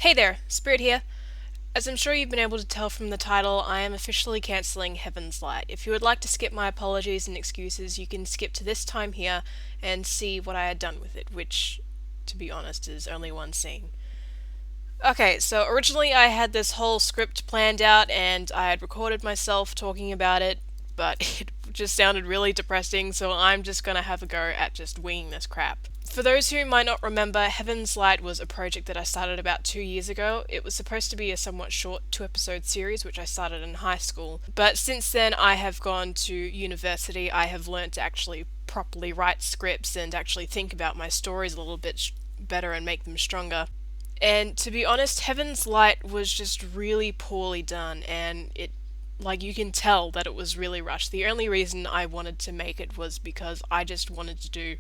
Hey there, Spirit here. As I'm sure you've been able to tell from the title, I am officially cancelling Heaven's Light. If you would like to skip my apologies and excuses, you can skip to this time here and see what I had done with it, which, to be honest, is only one scene. Okay, so originally I had this whole script planned out and I had recorded myself talking about it, but it just sounded really depressing, so I'm just gonna have a go at just winging this crap. For those who might not remember, Heaven's Light was a project that I started about 2 years ago. It was supposed to be a somewhat short 2 episode series, which I started in high school. But since then, I have gone to university. I have learned to actually properly write scripts and actually think about my stories a little bit better and make them stronger. And to be honest, Heaven's Light was just really poorly done, and like, you can tell that it was really rushed. The only reason I wanted to make it was because I just wanted to do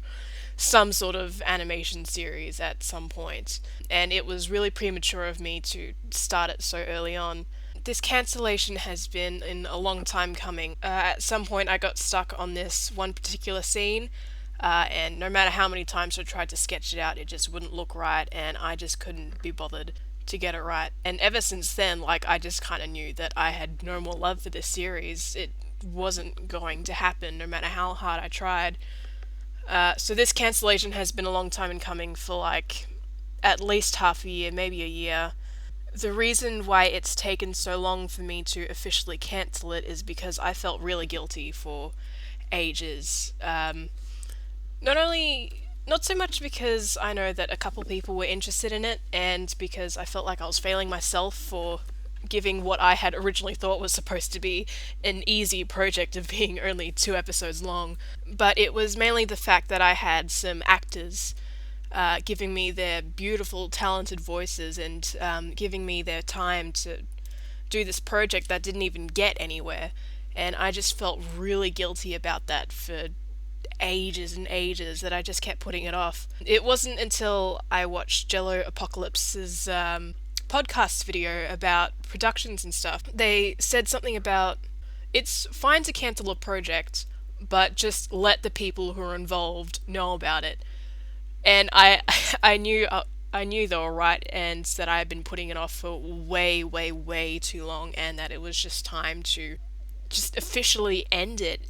some sort of animation series at some point, and it was really premature of me to start it so early on. This cancellation has been in a long time coming. At some point, I got stuck on this one particular scene, and no matter how many times I tried to sketch it out, it just wouldn't look right, and I just couldn't be bothered to get it right. And ever since then, like, I just kind of knew that I had no more love for this series. It wasn't going to happen, no matter how hard I tried. So this cancellation has been a long time in coming for like at least half a year, maybe a year. The reason why it's taken so long for me to officially cancel it is because I felt really guilty for ages. Not so much because I know that a couple people were interested in it, and because I felt like I was failing myself for giving what I had originally thought was supposed to be an easy project of being only 2 episodes long, but it was mainly the fact that I had some actors giving me their beautiful, talented voices and giving me their time to do this project that didn't even get anywhere. And I just felt really guilty about that for ages and ages, that I just kept putting it off. It wasn't until I watched Jello Apocalypse's podcast video about productions and stuff. They said something about it's fine to cancel a project, but just let the people who are involved know about it. And I knew they were right, and that I had been putting it off for way, way, way too long, and that it was just time to just officially end it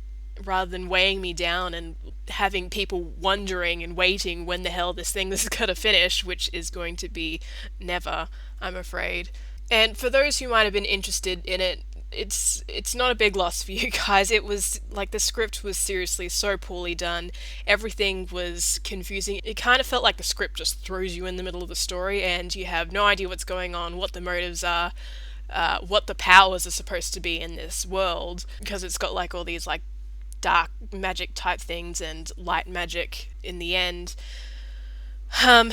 rather than weighing me down and having people wondering and waiting when the hell this thing is going to finish, which is going to be never, I'm afraid. And for those who might have been interested in it, it's not a big loss for you guys. It was like the script was seriously so poorly done. Everything was confusing. It kind of felt like the script just throws you in the middle of the story and you have no idea what's going on, what the motives are, what the powers are supposed to be in this world, because it's got like all these like dark magic type things and light magic in the end. Um,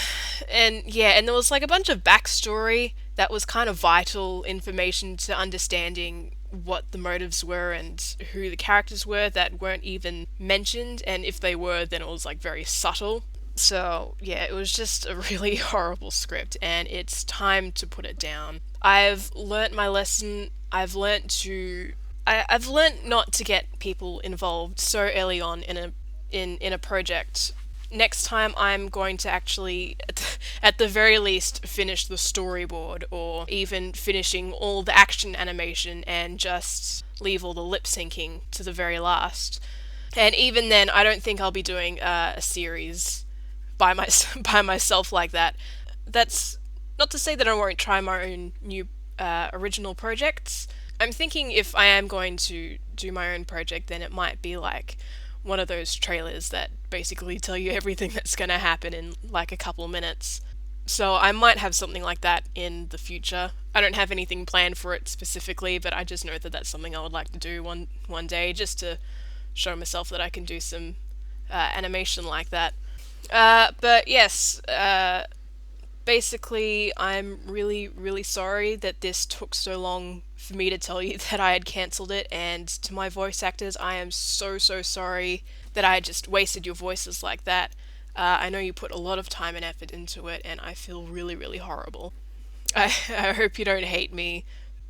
and yeah, and there was like a bunch of backstory that was kind of vital information to understanding what the motives were and who the characters were that weren't even mentioned, and if they were, then it was like very subtle. So yeah, it was just a really horrible script, and it's time to put it down. I've learnt my lesson. I've learnt not to get people involved so early on in a project. Next time I'm going to actually at the very least finish the storyboard, or even finishing all the action animation and just leave all the lip syncing to the very last. And even then, I don't think I'll be doing a series by my by myself like that. That's not to say that I won't try my own new original projects. I'm thinking if I am going to do my own project, then it might be like one of those trailers that basically tell you everything that's going to happen in like a couple minutes. So I might have something like that in the future. I don't have anything planned for it specifically, but I just know that that's something I would like to do one day, just to show myself that I can do some animation like that. But yes, basically, I'm really, really sorry that this took so long for me to tell you that I had cancelled it, and to my voice actors, I am so, so sorry that I just wasted your voices like that. I know you put a lot of time and effort into it, and I feel really, really horrible. I hope you don't hate me,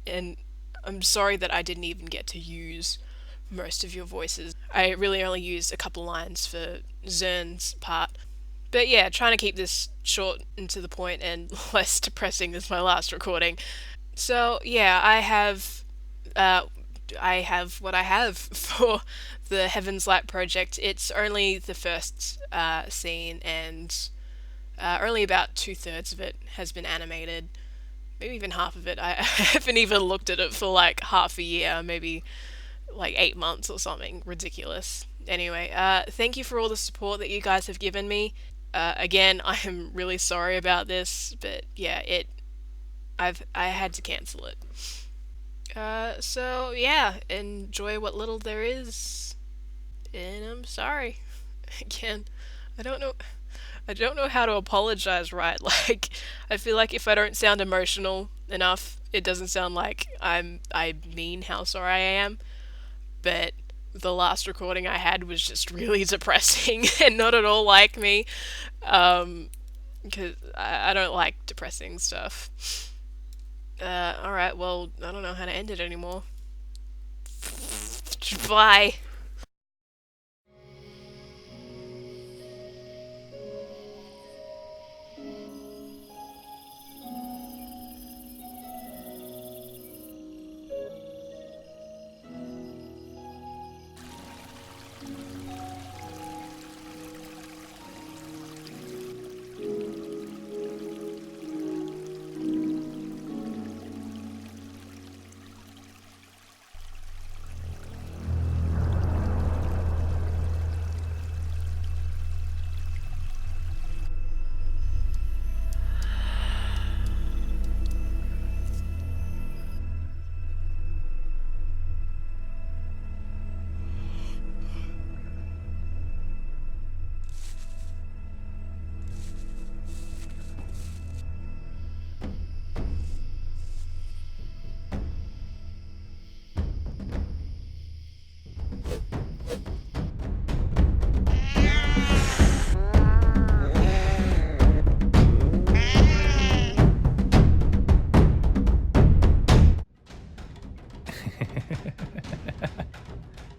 and I'm sorry that I didn't even get to use most of your voices. I really only used a couple lines for Zern's part. But yeah, trying to keep this short and to the point and less depressing as my last recording. So yeah, uh, I have what I have for the Heaven's Light project. It's only the first scene, and only about two-thirds of it has been animated. Maybe even half of it. I haven't even looked at it for like half a year, maybe like 8 months or something ridiculous. Anyway, thank you for all the support that you guys have given me. Again, I am really sorry about this, but yeah, I had to cancel it. So yeah, enjoy what little there is, and I'm sorry. Again, I don't know. I don't know how to apologize right. Like, I feel like if I don't sound emotional enough, it doesn't sound like I mean how sorry I am. But the last recording I had was just really depressing and not at all like me. Because I don't like depressing stuff. Alright, well, I don't know how to end it anymore. Bye.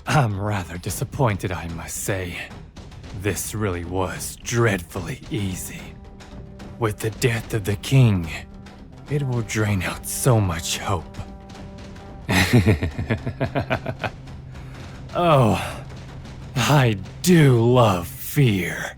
I'm rather disappointed, I must say. This really was dreadfully easy. With the death of the king, it will drain out so much hope. Oh, I do love fear.